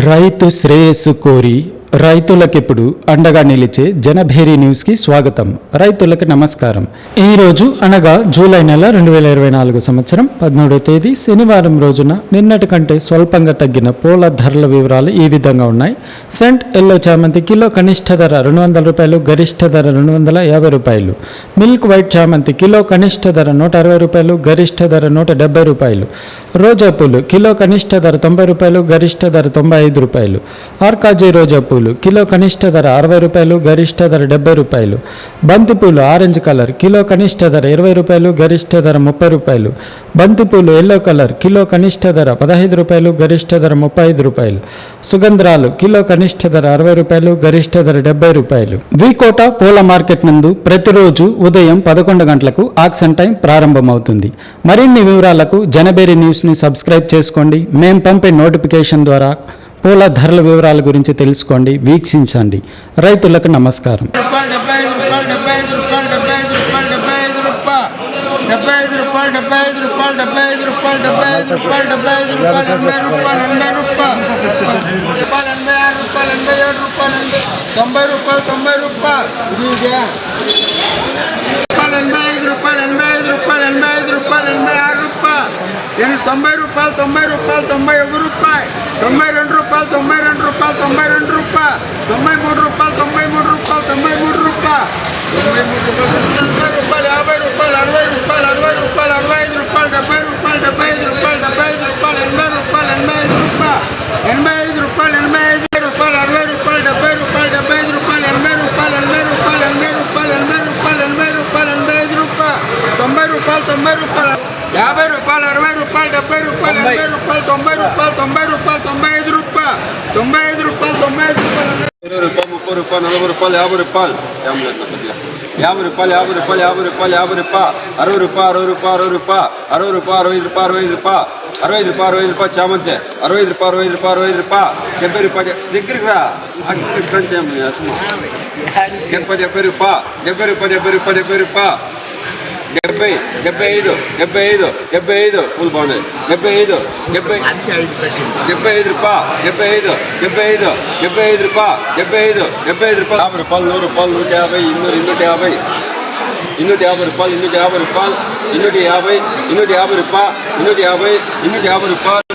రైతు శ్రేయస్సు కోరి రైతులకెప్పుడు అండగా నిలిచే జనభేరి న్యూస్కి స్వాగతం. రైతులకు నమస్కారం. ఈరోజు అనగా జూలై నెల 2024 సంవత్సరం 13వ తేదీ శనివారం రోజున నిన్నటి కంటే స్వల్పంగా తగ్గిన పూల ధరల వివరాలు ఈ విధంగా ఉన్నాయి. సెంట్ ఎల్లో చామంతి కిలో కనిష్ట ధర 200 రూపాయలు, గరిష్ట ధర 250 రూపాయలు. మిల్క్ వైట్ చామంతి కిలో కనిష్ట ధర 160 రూపాయలు, గరిష్ట ధర 170 రూపాయలు. రోజా పూలు కిలో కనిష్ట ధర 90 రూపాయలు, గరిష్ట ధర 95 రూపాయలు. ఆర్కాజీ రోజా పూలు కిలో కనిష్ట ధర 60 రూపాయలు, గరిష్ట ధర 70 రూపాయలు. బంతిపూలు ఆరెంజ్ కలర్ కిలో కనిష్ట ధర 20 రూపాయలు, గరిష్ట ధర 30 రూపాయలు. బంతిపూలు ఎల్లో కలర్ కిలో కనిష్ట ధర 15 రూపాయలు, గరిష్ట ధర 35 రూపాయలు. సుగంధ్రాలు కిలో కనిష్ట ధర 60 రూపాయలు, గరిష్ట ధర 70 రూపాయలు. వికోట పూల మార్కెట్ నందు ప్రతిరోజు ఉదయం 11 గంటలకు ఆక్షన్ టైం ప్రారంభమవుతుంది. మరిన్ని వివరాలకు జనబేరి న్యూస్ని సబ్స్క్రైబ్ చేసుకోండి. మేము పంపే నోటిఫికేషన్ ద్వారా పూల ధరల వివరాల గురించి తెలుసుకోండి, వీక్షించండి. రైతులకు నమస్కారం. చామంతి 60 రూపాయలు దగ్గరికి రా 70 రూపాయలు పూలు బాగున్నాయి. 75 రూపాయలు 50 రూపాయలు 100 రూపాయలు 150 250 250 రూపాయలు 250 రూపాయలు 250 రూపాయలు 250 రూపాయలు 50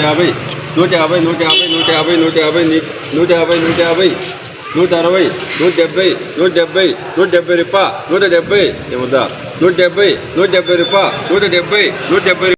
రూపాయలు 100 రూపాయలు 150 160 170 రూపాయలు 170 రూపాయలు 170